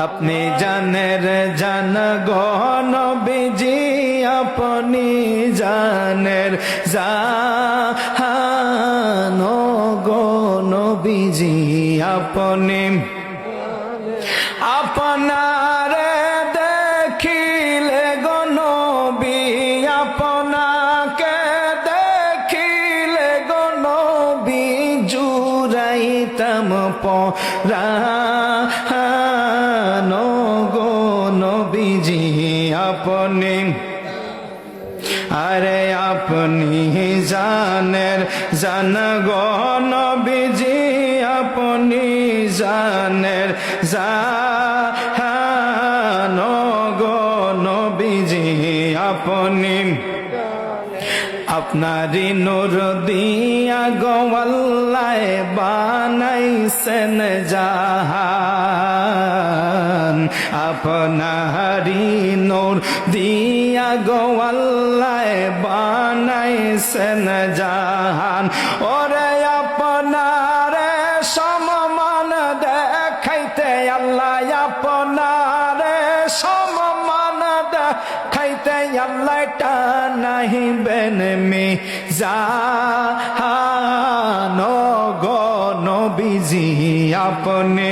আপনি জানের জান গো নবীজি, আপনি জানের জান গো নবীজি, আপনি আপনারে দেখিলে গো নবী, আপনাকে দেখিলে গো নবী, জুড়াইতাম পরাণ গো নবীজি, আপনি আরে আপনি জানের জান গো নবীজি, আপনি জানের জান গো নবীজি, আপনি আপনারি নূর দিয়া গো আল্লাহ বানাইছেন জাহান, আপনারি নূর দিয়া গো আল্লাহ বানাইছেন জাহান। ওরে আপনারে সমমান দেখাইতে আল্লাহ, আপনারে সমমান দেখাইতে আল্লাহ টানাইবেন মিজান গো নবীজি, আপনি